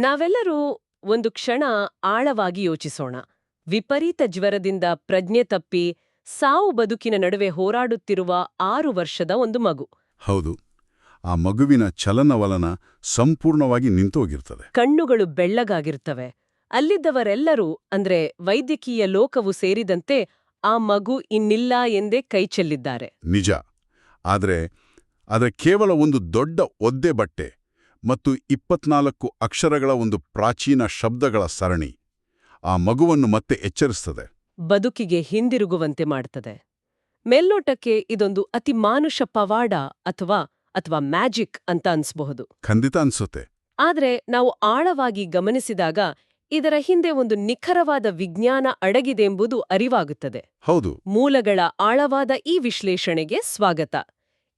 ನಾವೆಲ್ಲರೂ ಒಂದು ಕ್ಷಣ ಆಳವಾಗಿ ಯೋಚಿಸೋಣ. ವಿಪರೀತ ಜ್ವರದಿಂದ ಪ್ರಜ್ಞೆ ತಪ್ಪಿ ಸಾವು ಬದುಕಿನ ನಡುವೆ ಹೋರಾಡುತ್ತಿರುವ 6 ವರ್ಷದ ಒಂದು ಮಗು. ಹೌದು, ಆ ಮಗುವಿನ ಚಲನವಲನ ಸಂಪೂರ್ಣವಾಗಿ ನಿಂತೋಗಿರ್ತದೆ. ಕಣ್ಣುಗಳು ಬೆಳ್ಳಗಾಗಿರ್ತವೆ. ಅಲ್ಲಿದ್ದವರೆಲ್ಲರೂ ಅಂದ್ರೆ ವೈದ್ಯಕೀಯ ಲೋಕವು ಸೇರಿದಂತೆ ಆ ಮಗು ಇನ್ನಿಲ್ಲ ಎಂದೇ ಕೈಚೆಲ್ಲಿದ್ದಾರೆ. ನಿಜ. ಆದರೆ ಕೇವಲ ಒಂದು ದೊಡ್ಡ ಒದ್ದೆ ಬಟ್ಟೆ ಮತ್ತು 24 ಅಕ್ಷರಗಳ ಒಂದು ಪ್ರಾಚೀನ ಶಬ್ದಗಳ ಸರಣಿ ಆ ಮಗುವನ್ನು ಮತ್ತೆ ಎಚ್ಚರಿಸ್ತದೆ, ಬದುಕಿಗೆ ಹಿಂದಿರುಗುವಂತೆ ಮಾಡ್ತದೆ. ಮೇಲ್ನೋಟಕ್ಕೆ ಇದೊಂದು ಅತಿ ಮಾನುಷ ಪವಾಡ ಅಥವಾ ಮ್ಯಾಜಿಕ್ ಅಂತ ಅನ್ಸ್ಬಹುದು. ಖಂಡಿತ ಅನ್ಸುತ್ತೆ. ಆದ್ರೆ ನಾವು ಆಳವಾಗಿ ಗಮನಿಸಿದಾಗ ಇದರ ಹಿಂದೆ ಒಂದು ನಿಖರವಾದ ವಿಜ್ಞಾನ ಅಡಗಿದೆಂಬುದು ಅರಿವಾಗುತ್ತದೆ. ಹೌದು. ಮೂಲಗಳ ಆಳವಾದ ಈ ವಿಶ್ಲೇಷಣೆಗೆ ಸ್ವಾಗತ.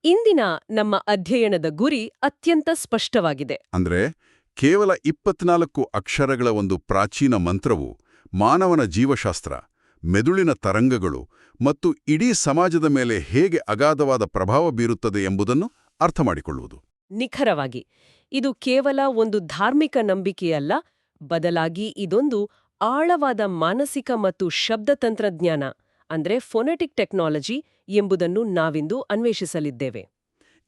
ಇಂದಿನ ನಮ್ಮ ಅಧ್ಯಯನದ ಗುರಿ ಅತ್ಯಂತ ಸ್ಪಷ್ಟವಾಗಿದೆ. ಅಂದ್ರೆ ಕೇವಲ 24 ಅಕ್ಷರಗಳ ಒಂದು ಪ್ರಾಚೀನ ಮಂತ್ರವು ಮಾನವನ ಜೀವಶಾಸ್ತ್ರ, ಮೆದುಳಿನ ತರಂಗಗಳು ಮತ್ತು ಇಡೀ ಸಮಾಜದ ಮೇಲೆ ಹೇಗೆ ಅಗಾಧವಾದ ಪ್ರಭಾವ ಬೀರುತ್ತದೆ ಎಂಬುದನ್ನು ಅರ್ಥಮಾಡಿಕೊಳ್ಳುವುದು. ನಿಖರವಾಗಿ ಇದು ಕೇವಲ ಒಂದು ಧಾರ್ಮಿಕ ನಂಬಿಕೆಯಲ್ಲ, ಬದಲಾಗಿ ಇದೊಂದು ಆಳವಾದ ಮಾನಸಿಕ ಮತ್ತು ಶಬ್ದ ತಂತ್ರಜ್ಞಾನ ಅಂದ್ರೆ ಫೊನೆಟಿಕ್ ಟೆಕ್ನಾಲಜಿ ಎಂಬುದನ್ನು ನಾವಿಂದು ಅನ್ವೇಷಿಸಲಿದ್ದೇವೆ.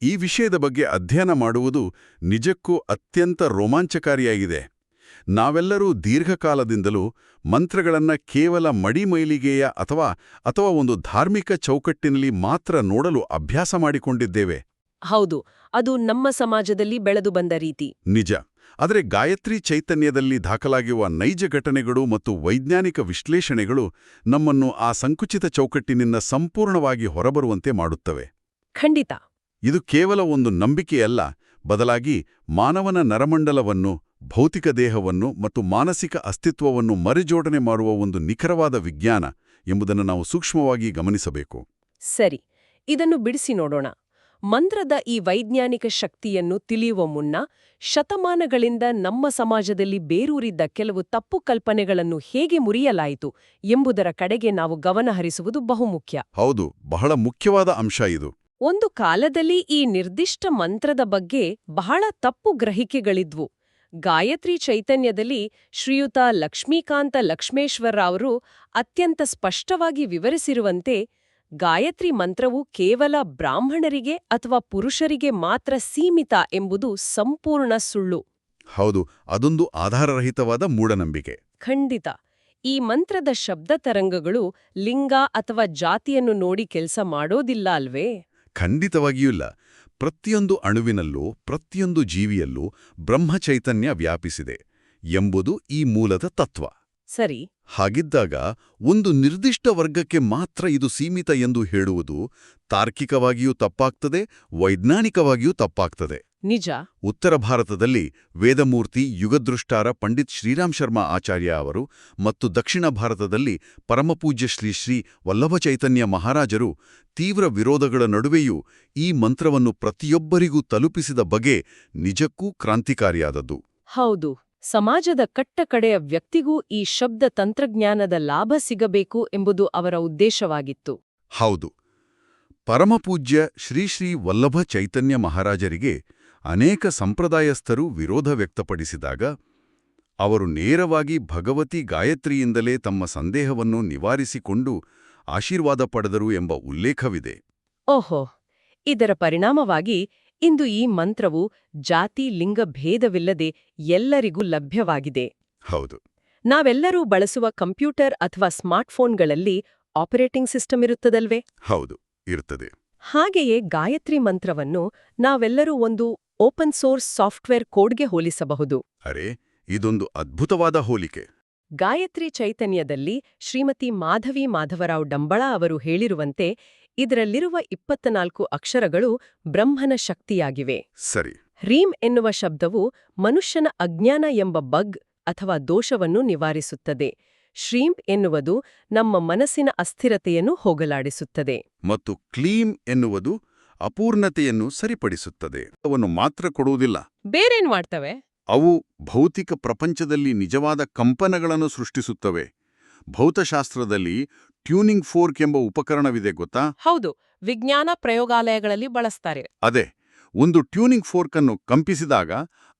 ಈ ವಿಷಯದ ಬಗ್ಗೆ ಅಧ್ಯಯನ ಮಾಡುವುದು ನಿಜಕ್ಕೂ ಅತ್ಯಂತ ರೋಮಾಂಚಕಾರಿಯಾಗಿದೆ. ನಾವೆಲ್ಲರೂ ದೀರ್ಘಕಾಲದಿಂದಲೂ ಮಂತ್ರಗಳನ್ನ ಕೇವಲ ಮಡಿಮೈಲಿಗೆಯ ಅಥವಾ ಒಂದು ಧಾರ್ಮಿಕ ಚೌಕಟ್ಟಿನಲ್ಲಿ ಮಾತ್ರ ನೋಡಲು ಅಭ್ಯಾಸ ಮಾಡಿಕೊಂಡಿದ್ದೇವೆ. ಹೌದು, ಅದು ನಮ್ಮ ಸಮಾಜದಲ್ಲಿ ಬೆಳೆದು ಬಂದ ರೀತಿ. ನಿಜ. ಆದರೆ ಗಾಯತ್ರಿ ಚೈತನ್ಯದಲ್ಲಿ ದಾಖಲಾಗಿರುವ ನೈಜ ಘಟನೆಗಳು ಮತ್ತು ವೈಜ್ಞಾನಿಕ ವಿಶ್ಲೇಷಣೆಗಳು ನಮ್ಮನ್ನು ಆ ಸಂಕುಚಿತ ಚೌಕಟ್ಟಿನಿಂದ ಸಂಪೂರ್ಣವಾಗಿ ಹೊರಬರುವಂತೆ ಮಾಡುತ್ತವೆ. ಖಂಡಿತ. ಇದು ಕೇವಲ ಒಂದು ನಂಬಿಕೆಯಲ್ಲ, ಬದಲಾಗಿ ಮಾನವನ ನರಮಂಡಲವನ್ನು, ಭೌತಿಕ ದೇಹವನ್ನು ಮತ್ತು ಮಾನಸಿಕ ಅಸ್ತಿತ್ವವನ್ನು ಮರುಜೋಡಣೆ ಮಾಡುವ ಒಂದು ನಿಖರವಾದ ವಿಜ್ಞಾನ ಎಂಬುದನ್ನು ನಾವು ಸೂಕ್ಷ್ಮವಾಗಿ ಗಮನಿಸಬೇಕು. ಸರಿ, ಇದನ್ನು ಬಿಡಿಸಿ ನೋಡೋಣ. ಮಂತ್ರದ ಈ ವೈಜ್ಞಾನಿಕ ಶಕ್ತಿಯನ್ನು ತಿಳಿಯುವ ಮುನ್ನ ಶತಮಾನಗಳಿಂದ ನಮ್ಮ ಸಮಾಜದಲ್ಲಿ ಬೇರೂರಿದ್ದ ಕೆಲವು ತಪ್ಪು ಕಲ್ಪನೆಗಳನ್ನು ಹೇಗೆ ಮುರಿಯಲಾಯಿತು ಎಂಬುದರ ಕಡೆಗೆ ನಾವು ಗಮನಹರಿಸುವುದು ಬಹುಮುಖ್ಯ. ಹೌದು, ಬಹಳ ಮುಖ್ಯವಾದ ಅಂಶ ಇದು. ಒಂದು ಕಾಲದಲ್ಲಿ ಈ ನಿರ್ದಿಷ್ಟ ಮಂತ್ರದ ಬಗ್ಗೆ ಬಹಳ ತಪ್ಪು ಗ್ರಹಿಕೆಗಳಿದ್ವು. ಗಾಯತ್ರಿ ಚೈತನ್ಯದಲ್ಲಿ ಶ್ರೀಯುತ ಲಕ್ಷ್ಮೀಕಾಂತ ಲಕ್ಷ್ಮೇಶ್ವರರಾವರು ಅತ್ಯಂತ ಸ್ಪಷ್ಟವಾಗಿ ವಿವರಿಸಿರುವಂತೆ ಗಾಯತ್ರಿ ಮಂತ್ರವು ಕೇವಲ ಬ್ರಾಹ್ಮಣರಿಗೆ ಅಥವಾ ಪುರುಷರಿಗೆ ಮಾತ್ರ ಸೀಮಿತ ಎಂಬುದು ಸಂಪೂರ್ಣ ಸುಳ್ಳು. ಹೌದು, ಅದೊಂದು ಆಧಾರರಹಿತವಾದ ಮೂಢನಂಬಿಕೆ. ಖಂಡಿತ. ಈ ಮಂತ್ರದ ಶಬ್ದ ತರಂಗಗಳು ಲಿಂಗ ಅಥವಾ ಜಾತಿಯನ್ನು ನೋಡಿ ಕೆಲಸ ಮಾಡೋದಿಲ್ಲ ಅಲ್ವೇ? ಖಂಡಿತವಾಗಿಯೂ ಇಲ್ಲ. ಪ್ರತಿಯೊಂದು ಅಣುವಿನಲ್ಲೂ, ಪ್ರತಿಯೊಂದು ಜೀವಿಯಲ್ಲೂ ಬ್ರಹ್ಮಚೈತನ್ಯ ವ್ಯಾಪಿಸಿದೆ ಎಂಬುದು ಈ ಮೂಲದ ತತ್ವ. ಸರಿ. ಹಾಗಿದ್ದಾಗ ಒಂದು ನಿರ್ದಿಷ್ಟ ವರ್ಗಕ್ಕೆ ಮಾತ್ರ ಇದು ಸೀಮಿತ ಎಂದು ಹೇಳುವುದು ತಾರ್ಕಿಕವಾಗಿಯೂ ತಪ್ಪಾಗ್ತದೆ, ವೈಜ್ಞಾನಿಕವಾಗಿಯೂ ತಪ್ಪಾಗ್ತದೆ. ನಿಜ. ಉತ್ತರ ಭಾರತದಲ್ಲಿ ವೇದಮೂರ್ತಿ ಯುಗದೃಷ್ಟಾರ ಪಂಡಿತ್ ಶ್ರೀರಾಮ್ ಶರ್ಮಾ ಆಚಾರ್ಯ ಅವರು ಮತ್ತು ದಕ್ಷಿಣ ಭಾರತದಲ್ಲಿ ಪರಮಪೂಜ್ಯ ಶ್ರೀ ವಲ್ಲಭ ಚೈತನ್ಯ ಮಹಾರಾಜರು ತೀವ್ರ ವಿರೋಧಗಳ ನಡುವೆಯೂ ಈ ಮಂತ್ರವನ್ನು ಪ್ರತಿಯೊಬ್ಬರಿಗೂ ತಲುಪಿಸಿದ ಬಗೆ ನಿಜಕ್ಕೂ ಕ್ರಾಂತಿಕಾರಿಯಾದದ್ದು. ಹೌದು. ಸಮಾಜದ ಕಟ್ಟಕಡೆಯ ವ್ಯಕ್ತಿಗೂ ಈ ಶಬ್ದ ತಂತ್ರಜ್ಞಾನದ ಲಾಭ ಸಿಗಬೇಕು ಎಂಬುದು ಅವರ ಉದ್ದೇಶವಾಗಿತ್ತು. ಹೌದು. ಪರಮಪೂಜ್ಯ ಶ್ರೀ ವಲ್ಲಭ ಚೈತನ್ಯ ಮಹಾರಾಜರಿಗೆ ಅನೇಕ ಸಂಪ್ರದಾಯಸ್ಥರು ವಿರೋಧ ವ್ಯಕ್ತಪಡಿಸಿದಾಗ ಅವರು ನೇರವಾಗಿ ಭಗವತಿ ಗಾಯತ್ರಿಯಿಂದಲೇ ತಮ್ಮ ಸಂದೇಹವನ್ನು ನಿವಾರಿಸಿಕೊಂಡು ಆಶೀರ್ವಾದ ಪಡೆದರು ಎಂಬ ಉಲ್ಲೇಖವಿದೆ. ಓಹೋ. ಇದರ ಪರಿಣಾಮವಾಗಿ ಇಂದು ಈ ಮಂತ್ರವು ಜಾತಿ ಲಿಂಗ ಭೇದವಿಲ್ಲದೆ ಎಲ್ಲರಿಗೂ ಲಭ್ಯವಾಗಿದೆ. ಹೌದು. ನಾವೆಲ್ಲರೂ ಬಳಸುವ ಕಂಪ್ಯೂಟರ್ ಅಥವಾ ಸ್ಮಾರ್ಟ್ಫೋನ್ಗಳಲ್ಲಿ ಆಪರೇಟಿಂಗ್ ಸಿಸ್ಟಮ್ ಇರುತ್ತದಲ್ವೇ? ಹೌದು, ಇರುತ್ತದೆ. ಹಾಗೆಯೇ ಗಾಯತ್ರಿ ಮಂತ್ರವನ್ನು ನಾವೆಲ್ಲರೂ ಒಂದು ಓಪನ್ ಸೋರ್ಸ್ ಸಾಫ್ಟ್ವೇರ್ ಕೋಡ್ಗೆ ಹೋಲಿಸಬಹುದು. ಅರೆ, ಇದೊಂದು ಅದ್ಭುತವಾದ ಹೋಲಿಕೆ. ಗಾಯತ್ರಿ ಚೈತನ್ಯದಲ್ಲಿ ಶ್ರೀಮತಿ ಮಾಧವಿ ಮಾಧವರಾವ್ ಡಂಬಳ ಅವರು ಹೇಳಿರುವಂತೆ ಇದರಲ್ಲಿರುವ 24 ಅಕ್ಷರಗಳು ಬ್ರಹ್ಮನ ಶಕ್ತಿಯಾಗಿವೆ. ಸರಿ. ಹ್ರೀಂ ಎನ್ನುವ ಶಬ್ದವು ಮನುಷ್ಯನ ಅಜ್ಞಾನ ಎಂಬ ಬಗ್ ಅಥವಾ ದೋಷವನ್ನು ನಿವಾರಿಸುತ್ತದೆ. ಶ್ರೀಂ ಎನ್ನುವುದು ನಮ್ಮ ಮನಸ್ಸಿನ ಅಸ್ಥಿರತೆಯನ್ನು ಹೋಗಲಾಡಿಸುತ್ತದೆ. ಮತ್ತು ಕ್ಲೀಂ ಎನ್ನುವುದು ಅಪೂರ್ಣತೆಯನ್ನು ಸರಿಪಡಿಸುತ್ತದೆ. ಅವನ್ನು ಮಾತ್ರ ಕೊಡುವುದಿಲ್ಲ, ಬೇರೇನ್ ಮಾಡ್ತವೆ? ಅವು ಭೌತಿಕ ಪ್ರಪಂಚದಲ್ಲಿ ನಿಜವಾದ ಕಂಪನಗಳನ್ನು ಸೃಷ್ಟಿಸುತ್ತವೆ. ಭೌತಶಾಸ್ತ್ರದಲ್ಲಿ ಟ್ಯೂನಿಂಗ್ ಫೋರ್ಕ್ ಎಂಬ ಉಪಕರಣವಿದೆ, ಗೊತ್ತಾ? ಹೌದು, ವಿಜ್ಞಾನ ಪ್ರಯೋಗಾಲಯಗಳಲ್ಲಿ ಬಳಸ್ತಾರೆ. ಅದೇ, ಒಂದು ಟ್ಯೂನಿಂಗ್ ಫೋರ್ಕ್ ಅನ್ನು ಕಂಪಿಸಿದಾಗ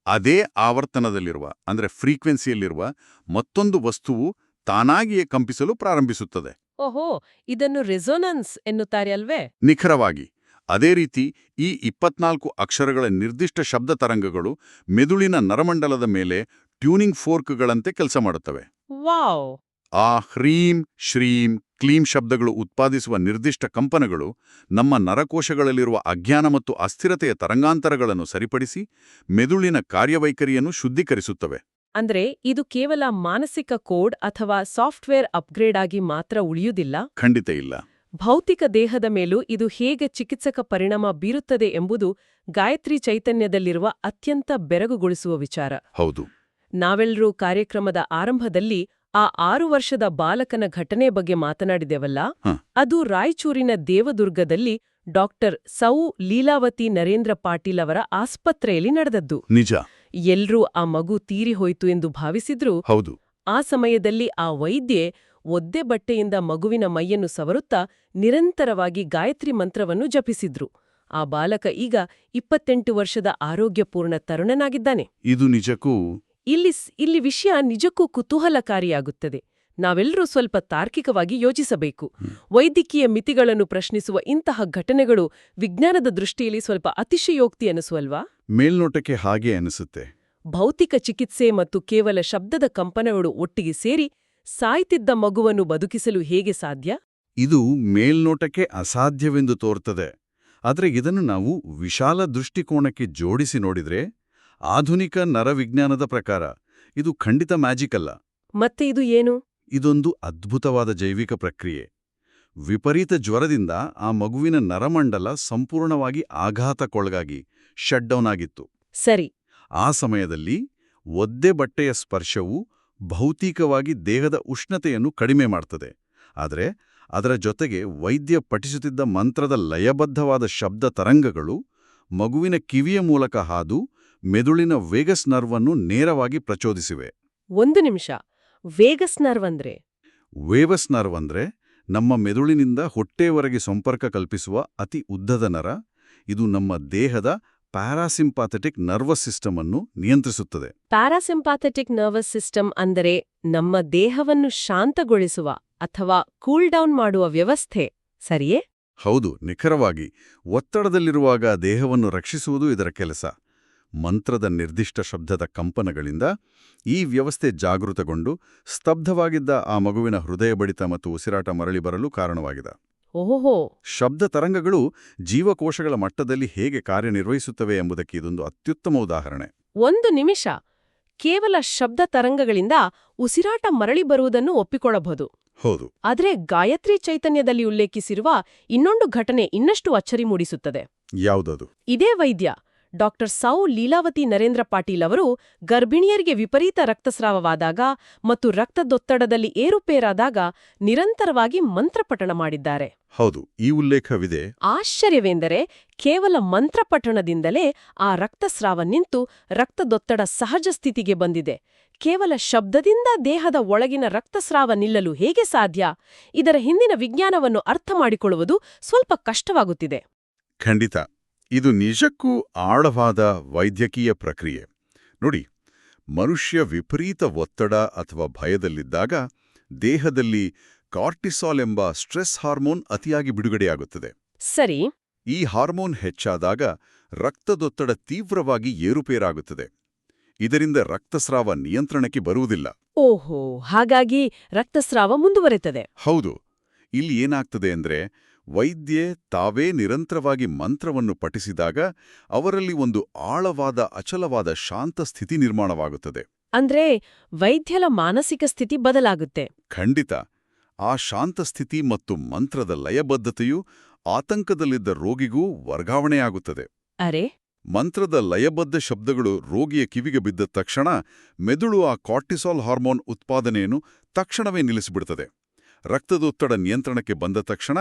ಅದೇ ಆವರ್ತನದಲ್ಲಿರುವ ಅಂದ್ರೆ ಫ್ರೀಕ್ವೆನ್ಸಿಯಲ್ಲಿರುವ ಮತ್ತೊಂದು ವಸ್ತುವು ತಾನಾಗಿಯೇ ಕಂಪಿಸಲು ಪ್ರಾರಂಭಿಸುತ್ತದೆ. ಓಹೋ, ಇದನ್ನು ರೆಸೊನನ್ಸ್ ಎನ್ನುತ್ತಾರೆ ಅಲ್ವೇ? ನಿಖರವಾಗಿ ಅದೇ ರೀತಿ ಈ 24 ಅಕ್ಷರಗಳ ನಿರ್ದಿಷ್ಟ ಶಬ್ದ ತರಂಗಗಳು ಮೆದುಳಿನ ನರಮಂಡಲದ ಮೇಲೆ ಟ್ಯೂನಿಂಗ್ ಫೋರ್ಕ್ಗಳಂತೆ ಕೆಲಸ ಮಾಡುತ್ತವೆ. ವಾವ್! ಆ ಹ್ರೀಂ ಶ್ರೀಂ ಕ್ಲೀಂ ಶಬ್ದಗಳು ಉತ್ಪಾದಿಸುವ ನಿರ್ದಿಷ್ಟ ಕಂಪನಗಳು ನಮ್ಮ ನರಕೋಶಗಳಲ್ಲಿರುವ ಅಜ್ಞಾನ ಮತ್ತು ಅಸ್ಥಿರತೆಯ ತರಂಗಾಂತರಗಳನ್ನು ಸರಿಪಡಿಸಿ ಮೆದುಳಿನ ಕಾರ್ಯವೈಖರಿಯನ್ನು ಶುದ್ಧೀಕರಿಸುತ್ತವೆ. ಅಂದ್ರೆ ಇದು ಕೇವಲ ಮಾನಸಿಕ ಕೋಡ್ ಅಥವಾ ಸಾಫ್ಟ್ವೇರ್ ಅಪ್ಗ್ರೇಡ್ ಆಗಿ ಮಾತ್ರ ಉಳಿಯುವುದಿಲ್ಲ. ಖಂಡಿತ ಇಲ್ಲ. ಭೌತಿಕ ದೇಹದ ಮೇಲೂ ಇದು ಹೇಗೆ ಚಿಕಿತ್ಸಕ ಪರಿಣಾಮ ಬೀರುತ್ತದೆ ಎಂಬುದು ಗಾಯತ್ರಿ ಚೈತನ್ಯದಲ್ಲಿರುವ ಅತ್ಯಂತ ಬೆರಗುಗೊಳಿಸುವ ವಿಚಾರ. ಹೌದು. ನಾವೆಲ್ಲರೂ ಕಾರ್ಯಕ್ರಮದ ಆರಂಭದಲ್ಲಿ ಆ 6 ವರ್ಷದ ಬಾಲಕನ ಘಟನೆ ಬಗ್ಗೆ ಮಾತನಾಡಿದೆವಲ್ಲ, ಅದು ರಾಯಚೂರಿನ ದೇವದುರ್ಗದಲ್ಲಿ ಡಾಕ್ಟರ್ ಸೌ ಲೀಲಾವತಿ ನರೇಂದ್ರ ಪಾಟೀಲ್ ಅವರ ಆಸ್ಪತ್ರೆಯಲ್ಲಿ ನಡೆದದ್ದು. ನಿಜ. ಎಲ್ರೂ ಆ ಮಗು ತೀರಿ ಹೋಯ್ತು ಎಂದು ಭಾವಿಸಿದ್ರು. ಹೌದು. ಆ ಸಮಯದಲ್ಲಿ ಆ ವೈದ್ಯೆ ಒದ್ದೆ ಬಟ್ಟೆಯಿಂದ ಮಗುವಿನ ಮೈಯನ್ನು ಸವರುತ್ತಾ ನಿರಂತರವಾಗಿ ಗಾಯತ್ರಿ ಮಂತ್ರವನ್ನು ಜಪಿಸಿದ್ರು. ಆ ಬಾಲಕ ಈಗ 28 ವರ್ಷದ ಆರೋಗ್ಯಪೂರ್ಣ ತರುಣನಾಗಿದ್ದಾನೆ. ಇದು ನಿಜಕ್ಕೂ ಇಲ್ಲಿ ವಿಷಯ ನಿಜಕ್ಕೂ ಕುತೂಹಲಕಾರಿಯಾಗುತ್ತದೆ. ನಾವೆಲ್ಲರೂ ಸ್ವಲ್ಪ ತಾರ್ಕಿಕವಾಗಿ ಯೋಚಿಸಬೇಕು. ವೈದ್ಯಕೀಯ ಮಿತಿಗಳನ್ನು ಪ್ರಶ್ನಿಸುವ ಇಂತಹ ಘಟನೆಗಳು ವಿಜ್ಞಾನದ ದೃಷ್ಟಿಯಲ್ಲಿ ಸ್ವಲ್ಪ ಅತಿಶಯೋಕ್ತಿ ಅನಿಸುವಲ್ವಾ? ಮೇಲ್ನೋಟಕ್ಕೆ ಹಾಗೆ ಅನಿಸುತ್ತೆ. ಭೌತಿಕ ಚಿಕಿತ್ಸೆ ಮತ್ತು ಕೇವಲ ಶಬ್ದದ ಕಂಪನಗಳು ಒಟ್ಟಿಗೆ ಸೇರಿ ಸಾಯ್ತಿದ್ದ ಮಗುವನ್ನು ಬದುಕಿಸಲು ಹೇಗೆ ಸಾಧ್ಯ? ಇದು ಮೇಲ್ನೋಟಕ್ಕೆ ಅಸಾಧ್ಯವೆಂದು ತೋರ್ತದೆ. ಆದರೆ ಇದನ್ನು ನಾವು ವಿಶಾಲ ದೃಷ್ಟಿಕೋನಕ್ಕೆ ಜೋಡಿಸಿ ನೋಡಿದ್ರೆ ಆಧುನಿಕ ನರವಿಜ್ಞಾನದ ಪ್ರಕಾರ ಇದು ಖಂಡಿತ ಮ್ಯಾಜಿಕ್ ಅಲ್ಲ. ಮತ್ತೆ ಇದು ಏನು? ಇದೊಂದು ಅದ್ಭುತವಾದ ಜೈವಿಕ ಪ್ರಕ್ರಿಯೆ. ವಿಪರೀತ ಜ್ವರದಿಂದ ಆ ಮಗುವಿನ ನರಮಂಡಲ ಸಂಪೂರ್ಣವಾಗಿ ಆಘಾತಕ್ಕೊಳಗಾಗಿ ಶಟ್ ಡೌನ್ ಆಗಿತ್ತು. ಸರಿ. ಆ ಸಮಯದಲ್ಲಿ ಒದ್ದೆ ಬಟ್ಟೆಯ ಸ್ಪರ್ಶವು ಭೌತಿಕವಾಗಿ ದೇಹದ ಉಷ್ಣತೆಯನ್ನು ಕಡಿಮೆ ಮಾಡ್ತದೆ. ಆದರೆ ಅದರ ಜೊತೆಗೆ ವೈದ್ಯ ಪಠಿಸುತ್ತಿದ್ದ ಮಂತ್ರದ ಲಯಬದ್ಧವಾದ ಶಬ್ದ ತರಂಗಗಳು ಮಗುವಿನ ಕಿವಿಯ ಮೂಲಕ ಹಾದು ಮೆದುಳಿನ ವೇಗಸ್ ನರ್ವ್ ಅನ್ನು ನೇರವಾಗಿ ಪ್ರಚೋದಿಸಿವೆ. ಒಂದು ನಿಮಿಷ, ವೇಗಸ್ ನರ್ವ್ ಅಂದ್ರೆ? ವೇಗಸ್ ನರ್ವ್ ಅಂದ್ರೆ ನಮ್ಮ ಮೆದುಳಿನಿಂದ ಹೊಟ್ಟೆವರೆಗೆ ಸಂಪರ್ಕ ಕಲ್ಪಿಸುವ ಅತಿ ಉದ್ದದ ನರ. ಇದು ನಮ್ಮ ದೇಹದ ಪ್ಯಾರಾಸಿಂಪಾಥೆಟಿಕ್ ನರ್ವಸ್ ಸಿಸ್ಟಮ್ ಅನ್ನು ನಿಯಂತ್ರಿಸುತ್ತದೆ. ಪ್ಯಾರಾಸಿಂಪಾಥೆಟಿಕ್ ನರ್ವಸ್ ಸಿಸ್ಟಮ್ ಅಂದರೆ ನಮ್ಮ ದೇಹವನ್ನು ಶಾಂತಗೊಳಿಸುವ ಅಥವಾ ಕೂಲ್ ಡೌನ್ ಮಾಡುವ ವ್ಯವಸ್ಥೆ, ಸರಿಯೇ? ಹೌದು, ನಿಖರವಾಗಿ. ಒತ್ತಡದಲ್ಲಿರುವಾಗ ದೇಹವನ್ನು ರಕ್ಷಿಸುವುದು ಇದರ ಕೆಲಸ. ಮಂತ್ರದ ನಿರ್ದಿಷ್ಟ ಶಬ್ದದ ಕಂಪನಗಳಿಂದ ಈ ವ್ಯವಸ್ಥೆ ಜಾಗೃತಗೊಂಡು ಸ್ತಬ್ಧವಾಗಿದ್ದ ಆ ಮಗುವಿನ ಹೃದಯ ಬಡಿತ ಮತ್ತು ಉಸಿರಾಟ ಮರಳಿ ಬರಲು ಕಾರಣವಾಗಿದೆ. ಓಹೋ. ಶಬ್ದ ತರಂಗಗಳು ಜೀವಕೋಶಗಳ ಮಟ್ಟದಲ್ಲಿ ಹೇಗೆ ಕಾರ್ಯನಿರ್ವಹಿಸುತ್ತವೆ ಎಂಬುದಕ್ಕೆ ಇದೊಂದು ಅತ್ಯುತ್ತಮ ಉದಾಹರಣೆ. ಒಂದು ನಿಮಿಷ, ಕೇವಲ ಶಬ್ದ ತರಂಗಗಳಿಂದ ಉಸಿರಾಟ ಮರಳಿ ಬರುವುದನ್ನು ಒಪ್ಪಿಕೊಳ್ಳಬಹುದು. ಹೌದು. ಆದರೆ ಗಾಯತ್ರಿ ಚೈತನ್ಯದಲ್ಲಿ ಉಲ್ಲೇಖಿಸಿರುವ ಇನ್ನೊಂದು ಘಟನೆ ಇನ್ನಷ್ಟು ಅಚ್ಚರಿ ಮೂಡಿಸುತ್ತದೆ. ಯಾವುದದು? ಇದೇ ವೈದ್ಯ ಡಾಕ್ಟರ್ ಸೌ ಲೀಲಾವತಿ ನರೇಂದ್ರ ಪಾಟೀಲ್ ಅವರು ಗರ್ಭಿಣಿಯರಿಗೆ ವಿಪರೀತ ರಕ್ತಸ್ರಾವವಾದಾಗ ಮತ್ತು ರಕ್ತದೊತ್ತಡದಲ್ಲಿ ಏರುಪೇರಾದಾಗ ನಿರಂತರವಾಗಿ ಮಂತ್ರಪಠಣ ಮಾಡಿದ್ದಾರೆ. ಹೌದು, ಈ ಉಲ್ಲೇಖವಿದೆ. ಆಶ್ಚರ್ಯವೆಂದರೆ ಕೇವಲ ಮಂತ್ರಪಠಣದಿಂದಲೇ ಆ ರಕ್ತಸ್ರಾವ ನಿಂತು ರಕ್ತದೊತ್ತಡ ಸಹಜ ಸ್ಥಿತಿಗೆ ಬಂದಿದೆ. ಕೇವಲ ಶಬ್ದದಿಂದ ದೇಹದ ಒಳಗಿನ ರಕ್ತಸ್ರಾವ ನಿಲ್ಲಲು ಹೇಗೆ ಸಾಧ್ಯ? ಇದರ ಹಿಂದಿನ ವಿಜ್ಞಾನವನ್ನು ಅರ್ಥ ಮಾಡಿಕೊಳ್ಳುವುದು ಸ್ವಲ್ಪ ಕಷ್ಟವಾಗುತ್ತಿದೆ. ಖಂಡಿತ. ಇದು ನಿಜಕ್ಕೂ ಆಳವಾದ ವೈದ್ಯಕೀಯ ಪ್ರಕ್ರಿಯೆ. ನೋಡಿ, ಮನುಷ್ಯ ವಿಪರೀತ ಒತ್ತಡ ಅಥವಾ ಭಯದಲ್ಲಿದ್ದಾಗ ದೇಹದಲ್ಲಿ ಕಾರ್ಟಿಸಾಲ್ ಎಂಬ ಸ್ಟ್ರೆಸ್ ಹಾರ್ಮೋನ್ ಅತಿಯಾಗಿ ಬಿಡುಗಡೆಯಾಗುತ್ತದೆ. ಸರಿ. ಈ ಹಾರ್ಮೋನ್ ಹೆಚ್ಚಾದಾಗ ರಕ್ತದೊತ್ತಡ ತೀವ್ರವಾಗಿ ಏರುಪೇರಾಗುತ್ತದೆ. ಇದರಿಂದ ರಕ್ತಸ್ರಾವ ನಿಯಂತ್ರಣಕ್ಕೆ ಬರುವುದಿಲ್ಲ. ಓಹೋ, ಹಾಗಾಗಿ ರಕ್ತಸ್ರಾವ ಮುಂದುವರೆಯುತ್ತದೆ. ಹೌದು. ಇಲ್ಲಿ ಏನಾಗ್ತದೆ ಅಂದ್ರೆ, ವೈದ್ಯೆ ತಾವೇ ನಿರಂತರವಾಗಿ ಮಂತ್ರವನ್ನು ಪಠಿಸಿದಾಗ ಅವರಲ್ಲಿ ಒಂದು ಆಳವಾದ ಅಚಲವಾದ ಶಾಂತ ಸ್ಥಿತಿ ನಿರ್ಮಾಣವಾಗುತ್ತದೆ. ಅಂದ್ರೆ ವೈದ್ಯರ ಮಾನಸಿಕ ಸ್ಥಿತಿ ಬದಲಾಗುತ್ತೆ. ಖಂಡಿತ. ಆ ಶಾಂತ ಸ್ಥಿತಿ ಮತ್ತು ಮಂತ್ರದ ಲಯಬದ್ಧತೆಯು ಆತಂಕದಲ್ಲಿದ್ದ ರೋಗಿಗೂ ವರ್ಗಾವಣೆಯಾಗುತ್ತದೆ. ಅರೆ, ಮಂತ್ರದ ಲಯಬದ್ಧ ಶಬ್ದಗಳು ರೋಗಿಯ ಕಿವಿಗೆ ಬಿದ್ದ ತಕ್ಷಣ ಮೆದುಳು ಆ ಕಾರ್ಟಿಸಾಲ್ ಹಾರ್ಮೋನ್ ಉತ್ಪಾದನೆಯನ್ನು ತಕ್ಷಣವೇ ನಿಲ್ಲಿಸಿಬಿಡುತ್ತದೆ. ರಕ್ತದೊತ್ತಡ ನಿಯಂತ್ರಣಕ್ಕೆ ಬಂದ ತಕ್ಷಣ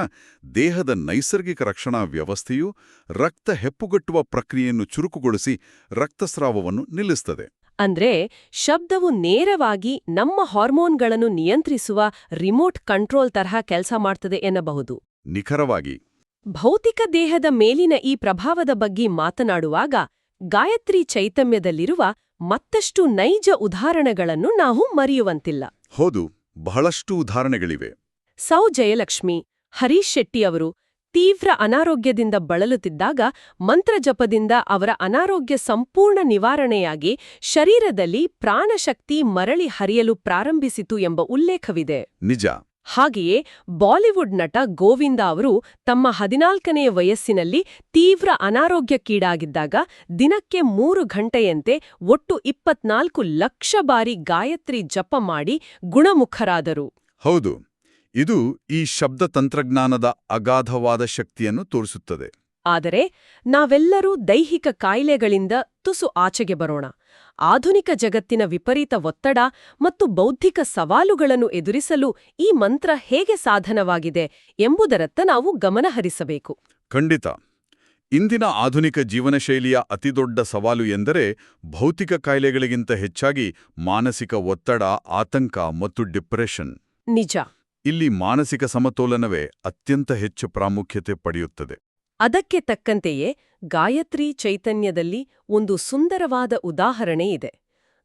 ದೇಹದ ನೈಸರ್ಗಿಕ ರಕ್ಷಣಾ ವ್ಯವಸ್ಥೆಯು ರಕ್ತ ಹೆಪ್ಪುಗಟ್ಟುವ ಪ್ರಕ್ರಿಯೆಯನ್ನು ಚುರುಕುಗೊಳಿಸಿ ರಕ್ತಸ್ರಾವವನ್ನು ನಿಲ್ಲಿಸುತ್ತದೆ. ಅಂದ್ರೆ ಶಬ್ದವು ನೇರವಾಗಿ ನಮ್ಮ ಹಾರ್ಮೋನ್ಗಳನ್ನು ನಿಯಂತ್ರಿಸುವ ರಿಮೋಟ್ ಕಂಟ್ರೋಲ್ ತರಹ ಕೆಲಸ ಮಾಡ್ತದೆ ಎನ್ನಬಹುದು. ನಿಖರವಾಗಿ. ಭೌತಿಕ ದೇಹದ ಮೇಲಿನ ಈ ಪ್ರಭಾವದ ಬಗ್ಗೆ ಮಾತನಾಡುವಾಗ ಗಾಯತ್ರಿ ಚೈತನ್ಯದಲ್ಲಿರುವ ಮತ್ತಷ್ಟು ನೈಜ ಉದಾಹರಣೆಗಳನ್ನು ನಾವು ಮರೆಯುವಂತಿಲ್ಲ. ಹೌದು, ಬಹಳಷ್ಟು ಉದಾಹರಣೆಗಳಿವೆ. ಸೌ ಜಯಲಕ್ಷ್ಮಿ, ಹರೀಶ್ ಶೆಟ್ಟಿ ಅವರು ತೀವ್ರ ಅನಾರೋಗ್ಯದಿಂದ ಬಳಲುತ್ತಿದ್ದಾಗ ಮಂತ್ರಜಪದಿಂದ ಅವರ ಅನಾರೋಗ್ಯ ಸಂಪೂರ್ಣ ನಿವಾರಣೆಯಾಗಿ ಶರೀರದಲ್ಲಿ ಪ್ರಾಣಶಕ್ತಿ ಮರಳಿ ಹರಿಯಲು ಪ್ರಾರಂಭಿಸಿತು ಎಂಬ ಉಲ್ಲೇಖವಿದೆ. ನಿಜ. ಹಾಗೆಯೇ ಬಾಲಿವುಡ್ ನಟ ಗೋವಿಂದ ಅವರು ತಮ್ಮ 14ನೇ ವಯಸ್ಸಿನಲ್ಲಿ ತೀವ್ರ ಅನಾರೋಗ್ಯಕ್ಕೀಡಾಗಿದ್ದಾಗ ದಿನಕ್ಕೆ 3 ಗಂಟೆಯಂತೆ ಒಟ್ಟು 24 ಲಕ್ಷ ಬಾರಿ ಗಾಯತ್ರಿ ಜಪ ಮಾಡಿ ಗುಣಮುಖರಾದರು. ಹೌದು, ಇದು ಈ ಶಬ್ದ ತಂತ್ರಜ್ಞಾನದ ಅಗಾಧವಾದ ಶಕ್ತಿಯನ್ನು ತೋರಿಸುತ್ತದೆ. ಆದರೆ ನಾವೆಲ್ಲರೂ ದೈಹಿಕ ಕಾಯಿಲೆಗಳಿಂದ ತುಸು ಆಚೆಗೆ ಬರೋಣ. ಆಧುನಿಕ ಜಗತ್ತಿನ ವಿಪರೀತ ಒತ್ತಡ ಮತ್ತು ಬೌದ್ಧಿಕ ಸವಾಲುಗಳನ್ನು ಎದುರಿಸಲು ಈ ಮಂತ್ರ ಹೇಗೆ ಸಾಧನವಾಗಿದೆ ಎಂಬುದರತ್ತ ನಾವು ಗಮನಹರಿಸಬೇಕು. ಖಂಡಿತ. ಇಂದಿನ ಆಧುನಿಕ ಜೀವನಶೈಲಿಯ ಅತಿದೊಡ್ಡ ಸವಾಲು ಎಂದರೆ ಭೌತಿಕ ಕಾಯಿಲೆಗಳಿಗಿಂತ ಹೆಚ್ಚಾಗಿ ಮಾನಸಿಕ ಒತ್ತಡ, ಆತಂಕ ಮತ್ತು ಡಿಪ್ರೆಷನ್. ನಿಜ. ಇಲ್ಲಿ ಮಾನಸಿಕ ಸಮತೋಲನವೇ ಅತ್ಯಂತ ಹೆಚ್ಚು ಪ್ರಾಮುಖ್ಯತೆ ಪಡೆಯುತ್ತದೆ. ಅದಕ್ಕೆ ತಕ್ಕಂತೆಯೇ ಗಾಯತ್ರಿ ಚೈತನ್ಯದಲ್ಲಿ ಒಂದು ಸುಂದರವಾದ ಉದಾಹರಣೆ ಇದೆ.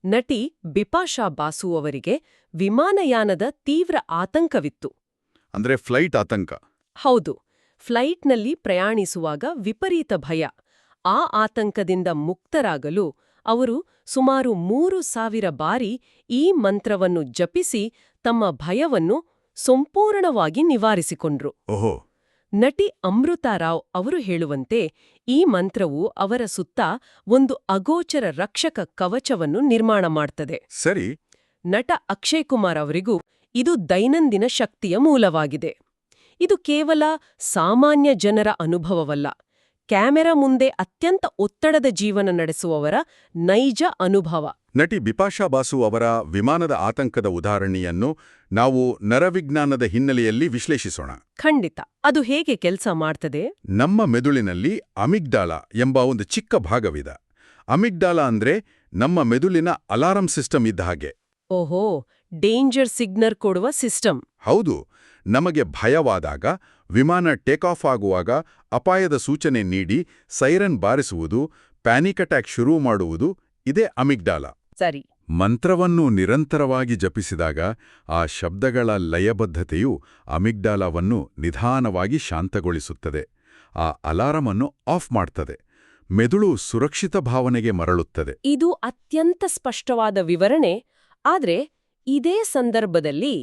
ನಟಿ ಬಿಪಾಶಾ ಬಾಸು ಅವರಿಗೆ ವಿಮಾನಯಾನದ ತೀವ್ರ ಆತಂಕವಿತ್ತು. ಅಂದ್ರೆ ಫ್ಲೈಟ್ ಆತಂಕ. ಹೌದು, ಫ್ಲೈಟ್ನಲ್ಲಿ ಪ್ರಯಾಣಿಸುವಾಗ ವಿಪರೀತ ಭಯ. ಆ ಆತಂಕದಿಂದ ಮುಕ್ತರಾಗಲು ಅವರು ಸುಮಾರು 3000 ಬಾರಿ ಈ ಮಂತ್ರವನ್ನು ಜಪಿಸಿ ತಮ್ಮ ಭಯವನ್ನು ಸಂಪೂರ್ಣವಾಗಿ ನಿವಾರಿಸಿಕೊಂಡ್ರು. ಓಹೋ. ನಟಿ ಅಮೃತಾ ರಾವ್ ಅವರು ಹೇಳುವಂತೆ ಈ ಮಂತ್ರವು ಅವರ ಸುತ್ತ ಒಂದು ಅಗೋಚರ ರಕ್ಷಕ ಕವಚವನ್ನು ನಿರ್ಮಾಣ ಮಾಡ್ತದೆ. ಸರಿ. ನಟ ಅಕ್ಷಯ್ ಕುಮಾರ್ ಅವರಿಗೂ ಇದು ದೈನಂದಿನ ಶಕ್ತಿಯ ಮೂಲವಾಗಿದೆ. ಇದು ಕೇವಲ ಸಾಮಾನ್ಯ ಜನರ ಅನುಭವವಲ್ಲ, ಕ್ಯಾಮೆರಾ ಮುಂದೆ ಅತ್ಯಂತ ಒತ್ತಡದ ಜೀವನ ನಡೆಸುವವರ ನೈಜ ಅನುಭವ. ನಟಿ ಬಿಪಾಶಾ ಬಾಸು ಅವರ ವಿಮಾನದ ಆತಂಕದ ಉದಾಹರಣೆಯನ್ನು ನಾವು ನರವಿಜ್ಞಾನದ ಹಿನ್ನೆಲೆಯಲ್ಲಿ ವಿಶ್ಲೇಷಿಸೋಣ. ಖಂಡಿತ. ಅದು ಹೇಗೆ ಕೆಲಸ ಮಾಡ್ತದೆ? ನಮ್ಮ ಮೆದುಳಿನಲ್ಲಿ ಅಮಿಗ್ಡಾಲ ಎಂಬ ಒಂದು ಚಿಕ್ಕ ಭಾಗವಿದೆ. ಅಮಿಗ್ಡಾಲ ಅಂದ್ರೆ ನಮ್ಮ ಮೆದುಳಿನ ಅಲಾರಂ ಸಿಸ್ಟಮ್ ಇದ್ದ ಹಾಗೆ. ಓಹೋ, ಡೇಂಜರ್ ಸಿಗ್ನಲ್ ಕೊಡುವ ಸಿಸ್ಟಮ್. ಹೌದು. ನಮಗೆ ಭಯವಾದಾಗ, ವಿಮಾನ ಟೇಕ್ ಆಫ್ ಆಗುವಾಗ ಅಪಾಯದ ಸೂಚನೆ ನೀಡಿ ಸೈರನ್ ಬಾರಿಸುವುದು, ಪ್ಯಾನಿಕ್ ಅಟ್ಯಾಕ್ ಶುರು ಮಾಡುವುದು ಇದೇ ಅಮಿಗ್ಡಾಲ. ಸರಿ. ಮಂತ್ರವನ್ನು ನಿರಂತರವಾಗಿ ಜಪಿಸಿದಾಗ ಆ ಶಬ್ದಗಳ ಲಯಬದ್ಧತೆಯು ಅಮಿಗ್ಡಾಲವನ್ನು ನಿಧಾನವಾಗಿ ಶಾಂತಗೊಳಿಸುತ್ತದೆ. ಆ ಅಲಾರಮನ್ನು ಆಫ್ ಮಾಡ್ತದೆ. ಮೆದುಳು ಸುರಕ್ಷಿತ ಭಾವನೆಗೆ ಮರಳುತ್ತದೆ. ಇದು ಅತ್ಯಂತ ಸ್ಪಷ್ಟವಾದ ವಿವರಣೆ. ಆದ್ರೆ ಇದೇ ಸಂದರ್ಭದಲ್ಲಿ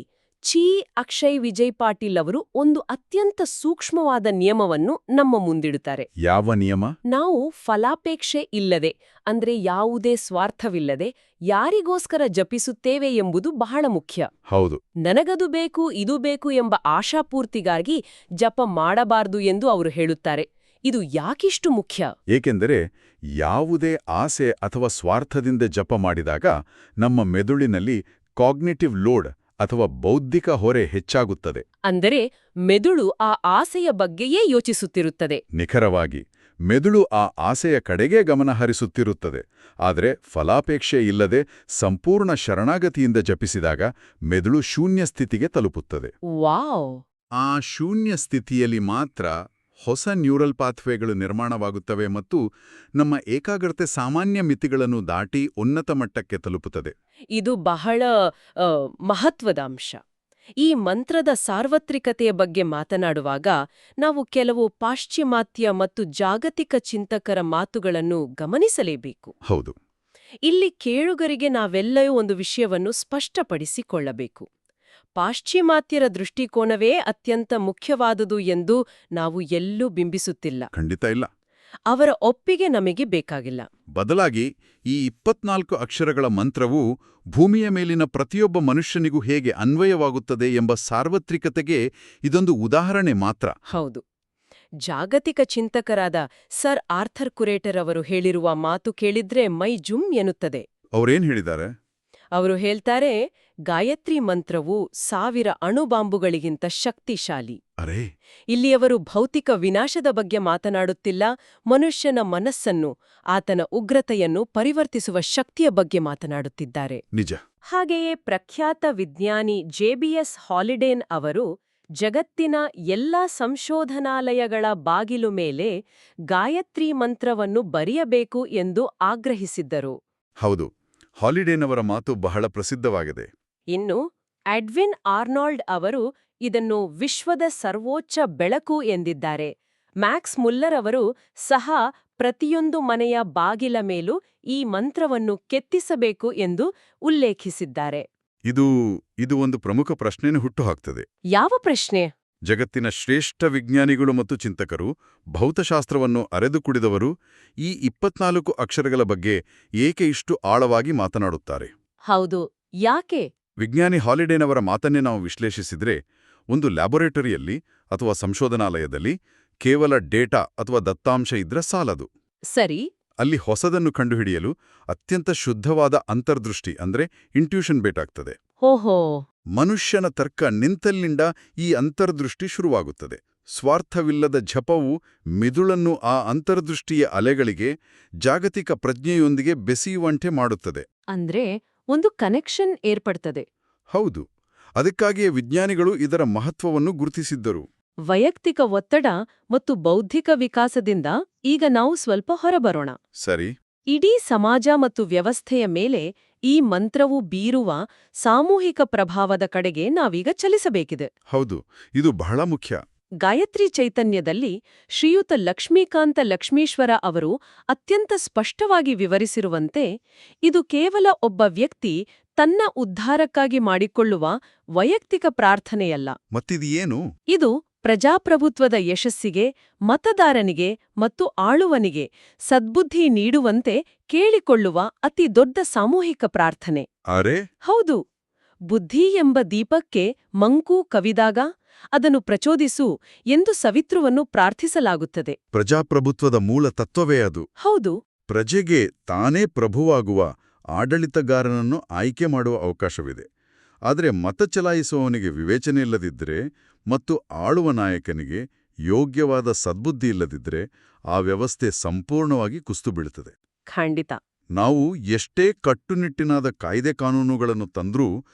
ಅಕ್ಷಯ್ ವಿಜಯ್ ಪಾಟೀಲ್ ಅವರು ಒಂದು ಅತ್ಯಂತ ಸೂಕ್ಷ್ಮವಾದ ನಿಯಮವನ್ನು ನಮ್ಮ ಮುಂದಿಡುತ್ತಾರೆ. ಯಾವ ನಿಯಮ? ನಾವು ಫಲಾಪೇಕ್ಷೆ ಇಲ್ಲದೆ, ಅಂದ್ರೆ ಯಾವುದೇ ಸ್ವಾರ್ಥವಿಲ್ಲದೆ ಯಾರಿಗೋಸ್ಕರ ಜಪಿಸುತ್ತೇವೆ ಎಂಬುದು ಬಹಳ ಮುಖ್ಯ. ಹೌದು. ನನಗದು ಬೇಕು, ಇದು ಬೇಕು ಎಂಬ ಆಶಾಪೂರ್ತಿಗಾಗಿ ಜಪ ಮಾಡಬಾರದು ಎಂದು ಅವರು ಹೇಳುತ್ತಾರೆ. ಇದು ಯಾಕಿಷ್ಟು ಮುಖ್ಯ? ಏಕೆಂದರೆ ಯಾವುದೇ ಆಸೆ ಅಥವಾ ಸ್ವಾರ್ಥದಿಂದ ಜಪ ಮಾಡಿದಾಗ ನಮ್ಮ ಮೆದುಳಿನಲ್ಲಿ ಕಾಗ್ನಿಟಿವ್ ಲೋಡ್ ಅಥವಾ ಬೌದ್ಧಿಕ ಹೊರೆ ಹೆಚ್ಚಾಗುತ್ತದೆ. ಅಂದರೆ ಮೆದುಳು ಆ ಆಸೆಯ ಬಗ್ಗೆಯೇ ಯೋಚಿಸುತ್ತಿರುತ್ತದೆ. ನಿಖರವಾಗಿ ಮೆದುಳು ಆ ಆಸೆಯ ಕಡೆಗೇ ಗಮನ ಹರಿಸುತ್ತಿರುತ್ತದೆ. ಆದರೆ ಫಲಾಪೇಕ್ಷೆ ಇಲ್ಲದೆ ಸಂಪೂರ್ಣ ಶರಣಾಗತಿಯಿಂದ ಜಪಿಸಿದಾಗ ಮೆದುಳು ಶೂನ್ಯ ಸ್ಥಿತಿಗೆ ತಲುಪುತ್ತದೆ. ವಾವ್! ಆ ಶೂನ್ಯ ಸ್ಥಿತಿಯಲ್ಲಿ ಮಾತ್ರ ಹೊಸ ನ್ಯೂರಲ್ ಪಾಥ್ವೇಗಳು ನಿರ್ಮಾಣವಾಗುತ್ತವೆ ಮತ್ತು ನಮ್ಮ ಏಕಾಗ್ರತೆ ಸಾಮಾನ್ಯ ಮಿತಿಗಳನ್ನು ದಾಟಿ ಉನ್ನತ ಮಟ್ಟಕ್ಕೆ ತಲುಪುತ್ತದೆ. ಇದು ಬಹಳ ಮಹತ್ವದ ಅಂಶ. ಈ ಮಂತ್ರದ ಸಾರ್ವತ್ರಿಕತೆಯ ಬಗ್ಗೆ ಮಾತನಾಡುವಾಗ ನಾವು ಕೆಲವು ಪಾಶ್ಚಿಮಾತ್ಯ ಮತ್ತು ಜಾಗತಿಕ ಚಿಂತಕರ ಮಾತುಗಳನ್ನು ಗಮನಿಸಲೇಬೇಕು. ಹೌದು. ಇಲ್ಲಿ ಕೇಳುಗರಿಗೆ ನಾವೆಲ್ಲರೂ ಒಂದು ವಿಷಯವನ್ನು ಸ್ಪಷ್ಟಪಡಿಸಿಕೊಳ್ಳಬೇಕು. ಪಾಶ್ಚಿಮಾತ್ಯರ ದೃಷ್ಟಿಕೋನವೇ ಅತ್ಯಂತ ಮುಖ್ಯವಾದುದು ಎಂದು ನಾವು ಎಲ್ಲೂ ಬಿಂಬಿಸುತ್ತಿಲ್ಲ. ಖಂಡಿತ ಇಲ್ಲ. ಅವರ ಒಪ್ಪಿಗೆ ನಮಗೆ ಬೇಕಾಗಿಲ್ಲ. ಬದಲಾಗಿ ಈ 24 ಅಕ್ಷರಗಳ ಮಂತ್ರವು ಭೂಮಿಯ ಮೇಲಿನ ಪ್ರತಿಯೊಬ್ಬ ಮನುಷ್ಯನಿಗೂ ಹೇಗೆ ಅನ್ವಯವಾಗುತ್ತದೆ ಎಂಬ ಸಾರ್ವತ್ರಿಕತೆಗೆ ಇದೊಂದು ಉದಾಹರಣೆ ಮಾತ್ರ. ಹೌದು. ಜಾಗತಿಕ ಚಿಂತಕರಾದ ಸರ್ ಆರ್ಥರ್ ಕುರೇಟರ್ ಅವರು ಹೇಳಿರುವ ಮಾತು ಕೇಳಿದ್ರೆ ಮೈ ಜುಮ್ ಎನ್ನುತ್ತದೆ. ಅವರೇನ್ ಹೇಳಿದ್ದಾರೆ? ಅವರು ಹೇಳ್ತಾರೆ, ಗಾಯತ್ರಿ ಮಂತ್ರವು 1000 ಅಣುಬಾಂಬುಗಳಿಗಿಂತ ಶಕ್ತಿಶಾಲಿ. ಅರೇ! ಇಲ್ಲಿ ಅವರು ಭೌತಿಕ ವಿನಾಶದ ಬಗ್ಗೆ ಮಾತನಾಡುತ್ತಿಲ್ಲ, ಮನುಷ್ಯನ ಮನಸ್ಸನ್ನು, ಆತನ ಉಗ್ರತೆಯನ್ನು ಪರಿವರ್ತಿಸುವ ಶಕ್ತಿಯ ಬಗ್ಗೆ ಮಾತನಾಡುತ್ತಿದ್ದಾರೆ. ನಿಜ. ಹಾಗೆಯೇ ಪ್ರಖ್ಯಾತ ವಿಜ್ಞಾನಿ ಜೆಬಿಎಸ್ ಹಾಲಿಡೇನ್ ಅವರು ಜಗತ್ತಿನ ಎಲ್ಲಾ ಸಂಶೋಧನಾಲಯಗಳ ಬಾಗಿಲು ಮೇಲೆ ಗಾಯತ್ರಿ ಮಂತ್ರವನ್ನು ಬರೆಯಬೇಕು ಎಂದು ಆಗ್ರಹಿಸಿದ್ದರು. ಹೌದು, ಹಾಲಿಡೇನವರ ಮಾತು ಬಹಳ ಪ್ರಸಿದ್ಧವಾಗಿದೆ. ಇನ್ನು ಎಡ್ವಿನ್ ಆರ್ನಾಲ್ಡ್ ಅವರು ಇದನ್ನು ವಿಶ್ವದ ಸರ್ವೋಚ್ಚ ಬೆಳಕು ಎಂದಿದ್ದಾರೆ. ಮ್ಯಾಕ್ಸ್ ಮುಲ್ಲರ್ ಅವರು ಸಹ ಪ್ರತಿಯೊಂದು ಮನೆಯ ಬಾಗಿಲ ಮೇಲೂ ಈ ಮಂತ್ರವನ್ನು ಕೆತ್ತಿಸಬೇಕು ಎಂದು ಉಲ್ಲೇಖಿಸಿದ್ದಾರೆ. ಇದು ಒಂದು ಪ್ರಮುಖ ಪ್ರಶ್ನೆಯನ್ನು ಹುಟ್ಟುಹಾಕ್ತದೆ. ಯಾವ ಪ್ರಶ್ನೆ? ಜಗತ್ತಿನ ಶ್ರೇಷ್ಠ ವಿಜ್ಞಾನಿಗಳು ಮತ್ತು ಚಿಂತಕರು, ಭೌತಶಾಸ್ತ್ರವನ್ನು ಅರೆದು ಕುಡಿದವರು ಈ 24 ಅಕ್ಷರಗಳ ಬಗ್ಗೆ ಏಕೆ ಇಷ್ಟು ಆಳವಾಗಿ ಮಾತನಾಡುತ್ತಾರೆ? ಹೌದು, ಯಾಕೆ? ವಿಜ್ಞಾನಿ ಹಾಲಿಡೇನವರ ಮಾತನ್ನೇ ನಾವು ವಿಶ್ಲೇಷಿಸಿದ್ರೆ, ಒಂದು ಲ್ಯಾಬೊರೇಟರಿಯಲ್ಲಿ ಅಥವಾ ಸಂಶೋಧನಾಲಯದಲ್ಲಿ ಕೇವಲ ಡೇಟಾ ಅಥವಾ ದತ್ತಾಂಶ ಇದ್ರೆ ಸಾಲದು. ಸರಿ. ಅಲ್ಲಿ ಹೊಸದನ್ನು ಕಂಡುಹಿಡಿಯಲು ಅತ್ಯಂತ ಶುದ್ಧವಾದ ಅಂತರ್ದೃಷ್ಟಿ ಅಂದ್ರೆ ಇಂಟ್ಯೂಷನ್ ಬೇಕಾಗ್ತದೆ. ಓಹೋ. ಮನುಷ್ಯನ ತರ್ಕ ನಿಂತಲ್ಲಿಂದ ಈ ಅಂತರ್ದೃಷ್ಟಿ ಶುರುವಾಗುತ್ತದೆ. ಸ್ವಾರ್ಥವಿಲ್ಲದ ಜಪವು ಮಿದುಳನ್ನು ಆ ಅಂತರ್ದೃಷ್ಟಿಯ ಅಲೆಗಳಿಗೆ ಜಾಗತಿಕ ಪ್ರಜ್ಞೆಯೊಂದಿಗೆ ಬೆಸೆಯುವಂತೆ ಮಾಡುತ್ತದೆ. ಅಂದ್ರೆ ಒಂದು ಕನೆಕ್ಷನ್ ಏರ್ಪಡ್ತದೆ. ಹೌದು, ಅದಕ್ಕಾಗಿಯೇ ವಿಜ್ಞಾನಿಗಳು ಇದರ ಮಹತ್ವವನ್ನು ಗುರುತಿಸಿದ್ದರು. ವೈಯಕ್ತಿಕ ಒತ್ತಡ ಮತ್ತು ಬೌದ್ಧಿಕ ವಿಕಾಸದಿಂದ ಈಗ ನಾವು ಸ್ವಲ್ಪ ಹೊರಬರೋಣ. ಸರಿ. ಇಡೀ ಸಮಾಜ ಮತ್ತು ವ್ಯವಸ್ಥೆಯ ಮೇಲೆ ಈ ಮಂತ್ರವು ಬೀರುವ ಸಾಮೂಹಿಕ ಪ್ರಭಾವದ ಕಡೆಗೆ ನಾವೀಗ ಚಲಿಸಬೇಕಿದೆ. ಹೌದು, ಇದು ಬಹಳ ಮುಖ್ಯ. ಗಾಯತ್ರಿ ಚೈತನ್ಯದಲ್ಲಿ ಶ್ರೀಯುತ ಲಕ್ಷ್ಮೀಕಾಂತ ಲಕ್ಷ್ಮೀಶ್ವರ ಅವರು ಅತ್ಯಂತ ಸ್ಪಷ್ಟವಾಗಿ ವಿವರಿಸಿರುವಂತೆ, ಇದು ಕೇವಲ ಒಬ್ಬ ವ್ಯಕ್ತಿ ತನ್ನ ಉದ್ಧಾರಕ್ಕಾಗಿ ಮಾಡಿಕೊಳ್ಳುವ ವೈಯಕ್ತಿಕ ಪ್ರಾರ್ಥನೆಯಲ್ಲ. ಮತ್ತಿದು ಏನು? ಇದು ಪ್ರಜಾಪ್ರಭುತ್ವದ ಯಶಸ್ಸಿಗೆ, ಮತದಾರನಿಗೆ ಮತ್ತು ಆಳುವನಿಗೆ ಸದ್ಬುದ್ಧಿ ನೀಡುವಂತೆ ಕೇಳಿಕೊಳ್ಳುವ ಅತಿ ದೊಡ್ಡ ಸಾಮೂಹಿಕ ಪ್ರಾರ್ಥನೆ. ಅರೆ, ಹೌದು. ಬುದ್ಧಿ ಎಂಬ ದೀಪಕ್ಕೆ ಮಂಕು ಕವಿದಾಗ ಅದನ್ನು ಪ್ರಚೋದಿಸು ಎಂದು ಸವಿತೃವನ್ನು ಪ್ರಾರ್ಥಿಸಲಾಗುತ್ತದೆ. ಪ್ರಜಾಪ್ರಭುತ್ವದ ಮೂಲ ತತ್ವವೇ ಅದು. ಹೌದು. ಪ್ರಜೆಗೆ ತಾನೇ ಪ್ರಭುವಾಗುವ ಆಡಳಿತಗಾರನನ್ನು ಆಯ್ಕೆ ಮಾಡುವ ಅವಕಾಶವಿದೆ. ಆದರೆ ಮತ ಚಲಾಯಿಸುವವನಿಗೆ ವಿವೇಚನೆ ಇಲ್ಲದಿದ್ದರೆ ಮತ್ತು ಆಳುವ ನಾಯಕನಿಗೆ ಯೋಗ್ಯವಾದ ಸದ್ಬುದ್ಧಿ ಇಲ್ಲದಿದ್ದರೆ ಆ ವ್ಯವಸ್ಥೆ ಸಂಪೂರ್ಣವಾಗಿ ಕುಸಿದು ಬೀಳುತ್ತದೆ. ಖಂಡಿತ. ನಾವು ಎಷ್ಟೇ ಕಟ್ಟುನಿಟ್ಟಿನಾದ ಕಾಯ್ದೆ ಕಾನೂನುಗಳನ್ನು ತಂದ್ರೂ,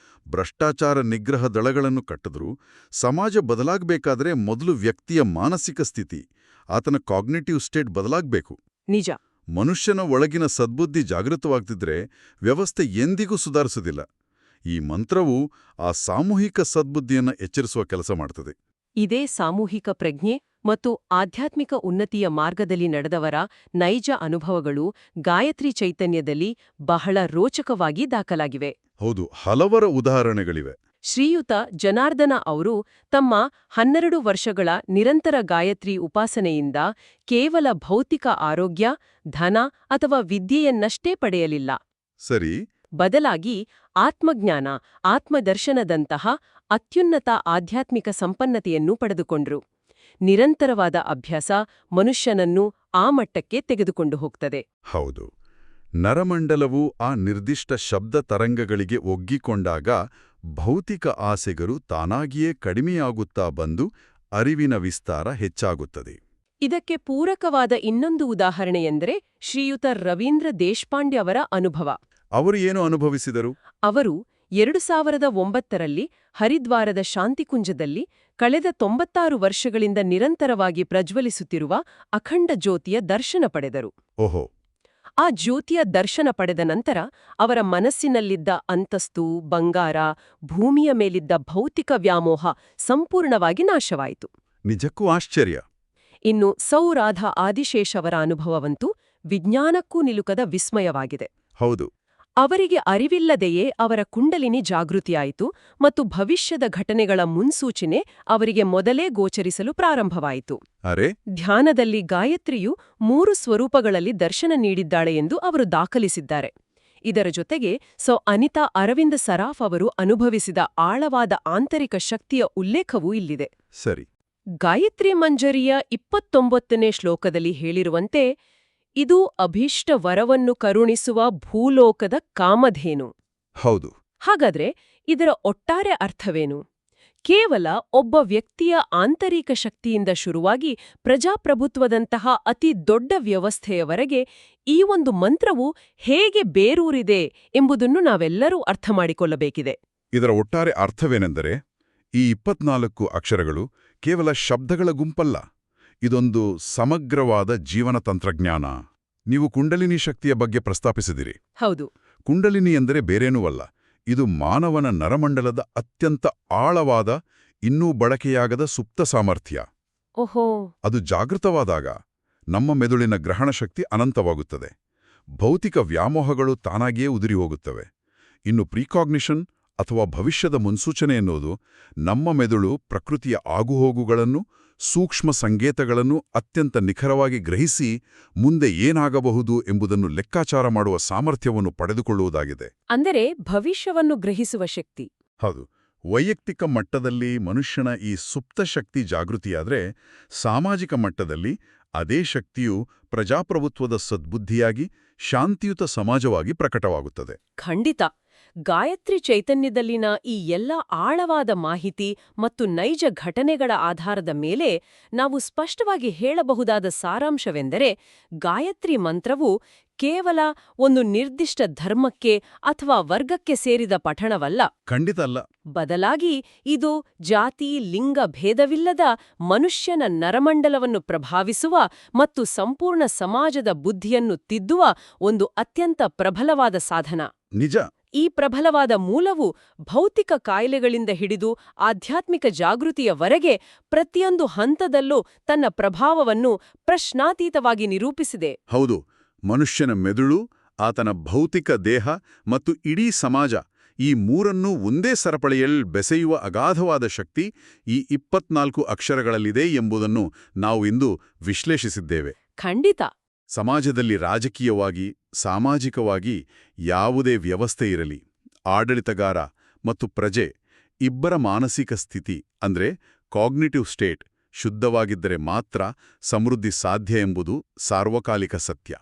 ಭ್ರಷ್ಟಾಚಾರ ನಿಗ್ರಹ ದಳಗಳನ್ನು ಕಟ್ಟಿದ್ರೂ, ಸಮಾಜ ಬದಲಾಗಬೇಕಾದ್ರೆ ಮೊದಲು ವ್ಯಕ್ತಿಯ ಮಾನಸಿಕ ಸ್ಥಿತಿ, ಆತನ ಕಾಗ್ನಿಟಿವ್ ಸ್ಟೇಟ್ ಬದಲಾಗಬೇಕು. ನಿಜ. ಮನುಷ್ಯನ ಒಳಗಿನ ಸದ್ಬುದ್ಧಿ ಜಾಗೃತವಾಗ್ತಿದ್ರೆ ವ್ಯವಸ್ಥೆ ಎಂದಿಗೂ ಸುಧಾರಿಸುವುದಿಲ್ಲ. ಈ ಮಂತ್ರವು ಆ ಸಾಮೂಹಿಕ ಸದ್ಬುದ್ಧಿಯನ್ನು ಎಚ್ಚರಿಸುವ ಕೆಲಸ ಮಾಡ್ತದೆ. ಇದೇ ಸಾಮೂಹಿಕ ಪ್ರಜ್ಞೆ ಮತ್ತು ಆಧ್ಯಾತ್ಮಿಕ ಉನ್ನತಿಯ ಮಾರ್ಗದಲ್ಲಿ ನಡೆದವರ ನೈಜ ಅನುಭವಗಳು ಗಾಯತ್ರಿ ಚೈತನ್ಯದಲ್ಲಿ ಬಹಳ ರೋಚಕವಾಗಿ ದಾಖಲಾಗಿವೆ. ಹೌದು, ಹಲವರ ಉದಾಹರಣೆಗಳಿವೆ. ಶ್ರೀಯುತ ಜನಾರ್ದನ ಅವರು ತಮ್ಮ 12 ವರ್ಷಗಳ ನಿರಂತರ ಗಾಯತ್ರಿ ಉಪಾಸನೆಯಿಂದ ಕೇವಲ ಭೌತಿಕ ಆರೋಗ್ಯ, ಧನ ಅಥವಾ ವಿದ್ಯೆಯನ್ನಷ್ಟೇ ಪಡೆಯಲಿಲ್ಲ. ಸರಿ. ಬದಲಾಗಿ ಆತ್ಮಜ್ಞಾನ, ಆತ್ಮದರ್ಶನದಂತಹ ಅತ್ಯುನ್ನತ ಆಧ್ಯಾತ್ಮಿಕ ಸಂಪನ್ನತೆಯನ್ನು ಪಡೆದುಕೊಂಡ್ರು. ನಿರಂತರವಾದ ಅಭ್ಯಾಸ ಮನುಷ್ಯನನ್ನು ಆ ಮಟ್ಟಕ್ಕೆ ತೆಗೆದುಕೊಂಡು ಹೋಗ್ತದೆ. ಹೌದು. ನರಮಂಡಲವು ಆ ನಿರ್ದಿಷ್ಟ ಶಬ್ದ ತರಂಗಗಳಿಗೆ ಒಗ್ಗಿಕೊಂಡಾಗ ಭೌತಿಕ ಆಸೆಗಳು ತಾನಾಗಿಯೇ ಕಡಿಮೆಯಾಗುತ್ತಾ ಬಂದು ಅರಿವಿನ ವಿಸ್ತಾರ ಹೆಚ್ಚಾಗುತ್ತದೆ. ಇದಕ್ಕೆ ಪೂರಕವಾದ ಇನ್ನೊಂದು ಉದಾಹರಣೆಯೆಂದರೆ ಶ್ರೀಯುತ ರವೀಂದ್ರ ದೇಶಪಾಂಡೆ ಅವರ ಅನುಭವ. ಅವರು ಏನು ಅನುಭವಿಸಿದರು? ಅವರು 2009ರಲ್ಲಿ ಹರಿದ್ವಾರದ ಶಾಂತಿಕುಂಜದಲ್ಲಿ ಕಳೆದ 96 ವರ್ಷಗಳಿಂದ ನಿರಂತರವಾಗಿ ಪ್ರಜ್ವಲಿಸುತ್ತಿರುವ ಅಖಂಡ ಜ್ಯೋತಿಯ ದರ್ಶನ ಪಡೆದರು. ಓಹೋ. ಆ ಜ್ಯೋತಿಯ ದರ್ಶನ ಪಡೆದ ನಂತರ ಅವರ ಮನಸ್ಸಿನಲ್ಲಿದ್ದ ಅಂತಸ್ತು, ಬಂಗಾರ, ಭೂಮಿಯ ಮೇಲಿದ್ದ ಭೌತಿಕ ವ್ಯಾಮೋಹ ಸಂಪೂರ್ಣವಾಗಿ ನಾಶವಾಯಿತು. ನಿಜಕ್ಕೂ ಆಶ್ಚರ್ಯ. ಇನ್ನು ಸೌರಾಧ ಆದಿಶೇಷ್ ಅವರ ಅನುಭವವಂತೂ ವಿಜ್ಞಾನಕ್ಕೂ ನಿಲುಕದ ವಿಸ್ಮಯವಾಗಿದೆ. ಹೌದು. ಅವರಿಗೆ ಅರಿವಿಲ್ಲದೆಯೇ ಅವರ ಕುಂಡಲಿನಿ ಜಾಗೃತಿಯಾಯಿತು ಮತ್ತು ಭವಿಷ್ಯದ ಘಟನೆಗಳ ಮುನ್ಸೂಚನೆ ಅವರಿಗೆ ಮೊದಲೇ ಗೋಚರಿಸಲು ಪ್ರಾರಂಭವಾಯಿತು. ಅರೆ. ಧ್ಯಾನದಲ್ಲಿ ಗಾಯತ್ರಿಯು 3 ಸ್ವರೂಪಗಳಲ್ಲಿ ದರ್ಶನ ನೀಡಿದ್ದಾಳೆ ಎಂದು ಅವರು ದಾಖಲಿಸಿದ್ದಾರೆ. ಇದರ ಜೊತೆಗೆ ಅನಿತಾ ಅರವಿಂದ ಸರಾಫ್ ಅವರು ಅನುಭವಿಸಿದ ಆಳವಾದ ಆಂತರಿಕ ಶಕ್ತಿಯ ಉಲ್ಲೇಖವೂ ಇಲ್ಲಿದೆ. ಸರಿ. ಗಾಯತ್ರಿ ಮಂಜರಿಯ 29ನೇ ಶ್ಲೋಕದಲ್ಲಿ ಹೇಳಿರುವಂತೆ, ಇದು ಅಭೀಷ್ಟ ವರವನ್ನು ಕರುಣಿಸುವ ಭೂಲೋಕದ ಕಾಮಧೇನು. ಹೌದು. ಹಾಗಾದ್ರೆ ಇದರ ಒಟ್ಟಾರೆ ಅರ್ಥವೇನು? ಕೇವಲ ಒಬ್ಬ ವ್ಯಕ್ತಿಯ ಆಂತರಿಕ ಶಕ್ತಿಯಿಂದ ಶುರುವಾಗಿ ಪ್ರಜಾಪ್ರಭುತ್ವದಂತಹ ಅತಿ ದೊಡ್ಡ ವ್ಯವಸ್ಥೆಯವರೆಗೆ ಈ ಒಂದು ಮಂತ್ರವು ಹೇಗೆ ಬೇರೂರಿದೆ ಎಂಬುದನ್ನು ನಾವೆಲ್ಲರೂ ಅರ್ಥ ಮಾಡಿಕೊಳ್ಳಬೇಕಿದೆ. ಇದರ ಒಟ್ಟಾರೆ ಅರ್ಥವೇನೆಂದರೆ, ಈ 24 ಅಕ್ಷರಗಳು ಕೇವಲ ಶಬ್ದಗಳ ಗುಂಪಲ್ಲ. ಇದೊಂದು ಸಮಗ್ರವಾದ ಜೀವನ ತಂತ್ರಜ್ಞಾನ. ನೀವು ಕುಂಡಲಿನಿ ಶಕ್ತಿಯ ಬಗ್ಗೆ ಪ್ರಸ್ತಾಪಿಸಿದಿರಿ. ಹೌದು. ಕುಂಡಲಿನಿ ಎಂದರೆ ಬೇರೇನೂ ಅಲ್ಲ. ಇದು ಮಾನವನ ನರಮಂಡಲದ ಅತ್ಯಂತ ಆಳವಾದ, ಇನ್ನೂ ಬಳಕೆಯಾಗದ ಸುಪ್ತ ಸಾಮರ್ಥ್ಯ. ಓಹೋ. ಅದು ಜಾಗೃತವಾದಾಗ ನಮ್ಮ ಮೆದುಳಿನ ಗ್ರಹಣ ಶಕ್ತಿ ಅನಂತವಾಗುತ್ತದೆ. ಭೌತಿಕ ವ್ಯಾಮೋಹಗಳು ತಾನಾಗಿಯೇ ಉದುರಿ ಹೋಗುತ್ತವೆ. ಇನ್ನು ಪ್ರೀಕಾಗ್ನಿಷನ್ ಅಥವಾ ಭವಿಷ್ಯದ ಮುನ್ಸೂಚನೆ ಎನ್ನುವುದು ನಮ್ಮ ಮೆದುಳು ಪ್ರಕೃತಿಯ ಆಗುಹೋಗುಗಳನ್ನು, ಸೂಕ್ಷ್ಮ ಸಂಕೇತಗಳನ್ನು ಅತ್ಯಂತ ನಿಖರವಾಗಿ ಗ್ರಹಿಸಿ ಮುಂದೆ ಏನಾಗಬಹುದು ಎಂಬುದನ್ನು ಲೆಕ್ಕಾಚಾರ ಮಾಡುವ ಸಾಮರ್ಥ್ಯವನ್ನು ಪಡೆದುಕೊಳ್ಳುವುದಾಗಿದೆ. ಅಂದರೆ ಭವಿಷ್ಯವನ್ನು ಗ್ರಹಿಸುವ ಶಕ್ತಿ. ಹೌದು. ವೈಯಕ್ತಿಕ ಮಟ್ಟದಲ್ಲಿ ಮನುಷ್ಯನ ಈ ಸುಪ್ತ ಶಕ್ತಿ ಜಾಗೃತಿಯಾದರೆ, ಸಾಮಾಜಿಕ ಮಟ್ಟದಲ್ಲಿ ಅದೇ ಶಕ್ತಿಯು ಪ್ರಜಾಪ್ರಭುತ್ವದ ಸದ್ಬುದ್ಧಿಯಾಗಿ ಶಾಂತಿಯುತ ಸಮಾಜವಾಗಿ ಪ್ರಕಟವಾಗುತ್ತದೆ. ಖಂಡಿತ. ಗಾಯತ್ರಿ ಚೈತನ್ಯದಲ್ಲಿನ ಈ ಎಲ್ಲ ಆಳವಾದ ಮಾಹಿತಿ ಮತ್ತು ನೈಜ ಘಟನೆಗಳ ಆಧಾರದ ಮೇಲೆ ನಾವು ಸ್ಪಷ್ಟವಾಗಿ ಹೇಳಬಹುದಾದ ಸಾರಾಂಶವೆಂದರೆ, ಗಾಯತ್ರಿ ಮಂತ್ರವು ಕೇವಲ ಒಂದು ನಿರ್ದಿಷ್ಟ ಧರ್ಮಕ್ಕೆ ಅಥವಾ ವರ್ಗಕ್ಕೆ ಸೇರಿದ ಪಠಣವಲ್ಲ. ಖಂಡಿತ ಅಲ್ಲ. ಬದಲಾಗಿ ಇದು ಜಾತಿ, ಲಿಂಗ ಭೇದವಿಲ್ಲದ ಮನುಷ್ಯನ ನರಮಂಡಲವನ್ನು ಪ್ರಭಾವಿಸುವ ಮತ್ತು ಸಂಪೂರ್ಣ ಸಮಾಜದ ಬುದ್ಧಿಯನ್ನು ತಿದ್ದುವ ಒಂದು ಅತ್ಯಂತ ಪ್ರಬಲವಾದ ಸಾಧನ. ನಿಜ. ಈ ಪ್ರಬಲವಾದ ಮೂಲವು ಭೌತಿಕ ಕಾಯಿಲೆಗಳಿಂದ ಹಿಡಿದು ಆಧ್ಯಾತ್ಮಿಕ ಜಾಗೃತಿಯವರೆಗೆ ಪ್ರತಿಯೊಂದು ಹಂತದಲ್ಲೂ ತನ್ನ ಪ್ರಭಾವವನ್ನು ಪ್ರಶ್ನಾತೀತವಾಗಿ ನಿರೂಪಿಸಿದೆ. ಹೌದು. ಮನುಷ್ಯನ ಮೆದುಳು, ಆತನ ಭೌತಿಕ ದೇಹ ಮತ್ತು ಇಡೀ ಸಮಾಜ, ಈ ಮೂರನ್ನೂ ಒಂದೇ ಸರಪಳಿಯಲ್ಲಿ ಬೆಸೆಯುವ ಅಗಾಧವಾದ ಶಕ್ತಿ ಈ 24 ಅಕ್ಷರಗಳಲ್ಲಿದೆ ಎಂಬುದನ್ನು ನಾವು ಇಂದು ವಿಶ್ಲೇಷಿಸಿದ್ದೇವೆ. ಖಂಡಿತ. ಸಮಾಜದಲ್ಲಿ ರಾಜಕೀಯವಾಗಿ, ಸಾಮಾಜಿಕವಾಗಿ ಯಾವುದೇ ವ್ಯವಸ್ಥೆ ಇರಲಿ, ಆಡಳಿತಗಾರ ಮತ್ತು ಪ್ರಜೆ ಇಬ್ಬರ ಮಾನಸಿಕ ಸ್ಥಿತಿ ಅಂದ್ರೆ ಕಾಗ್ನಿಟಿವ್ ಸ್ಟೇಟ್ ಶುದ್ಧವಾಗಿದ್ದರೆ ಮಾತ್ರ ಸಮೃದ್ಧಿ ಸಾಧ್ಯ ಎಂಬುದು ಸಾರ್ವಕಾಲಿಕ ಸತ್ಯ.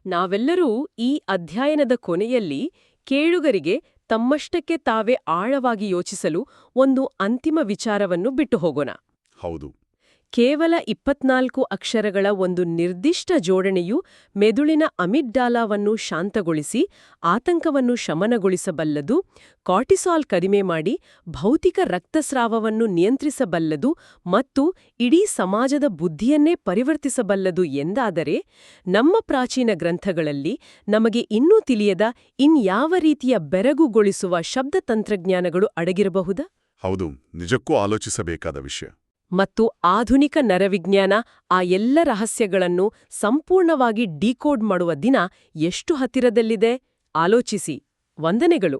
ನಾವೆಲ್ಲರೂ ಈ ಅಧ್ಯಯನದ ಕೊನೆಯಲ್ಲಿ ಕೇಳುಗರಿಗೆ ತಮ್ಮಷ್ಟಕ್ಕೆ ತಾವೇ ಆಳವಾಗಿ ಯೋಚಿಸಲು ಒಂದು ಅಂತಿಮ ವಿಚಾರವನ್ನು ಬಿಟ್ಟು ಹೋಗೋಣ. ಹೌದು. ಕೇವಲ 24 ಅಕ್ಷರಗಳ ಒಂದು ನಿರ್ದಿಷ್ಟ ಜೋಡಣೆಯು ಮೆದುಳಿನ ಅಮಿಗ್ಡಾಲಾವನ್ನು ಶಾಂತಗೊಳಿಸಿ ಆತಂಕವನ್ನು ಶಮನಗೊಳಿಸಬಲ್ಲದು, ಕಾರ್ಟಿಸಾಲ್ ಕಡಿಮೆ ಮಾಡಿ ಭೌತಿಕ ರಕ್ತಸ್ರಾವವನ್ನು ನಿಯಂತ್ರಿಸಬಲ್ಲದು ಮತ್ತು ಇಡೀ ಸಮಾಜದ ಬುದ್ಧಿಯನ್ನೇ ಪರಿವರ್ತಿಸಬಲ್ಲದು ಎಂದಾದರೆ, ನಮ್ಮ ಪ್ರಾಚೀನ ಗ್ರಂಥಗಳಲ್ಲಿ ನಮಗೆ ಇನ್ನೂ ತಿಳಿಯದ ಇನ್ಯಾವ ರೀತಿಯ ಬೆರಗುಗೊಳಿಸುವ ಶಬ್ದ ತಂತ್ರಜ್ಞಾನಗಳು ಅಡಗಿರಬಹುದಾ? ಹೌದು, ನಿಜಕ್ಕೂ ಆಲೋಚಿಸಬೇಕಾದ ವಿಷಯ. ಮತ್ತು ಆಧುನಿಕ ನರವಿಜ್ಞಾನ ಆ ಎಲ್ಲ ರಹಸ್ಯಗಳನ್ನು ಸಂಪೂರ್ಣವಾಗಿ ಡಿಕೋಡ್ ಮಾಡುವ ದಿನ ಎಷ್ಟು ಹತ್ತಿರದಲ್ಲಿದೆ? ಆಲೋಚಿಸಿ. ವಂದನೆಗಳು.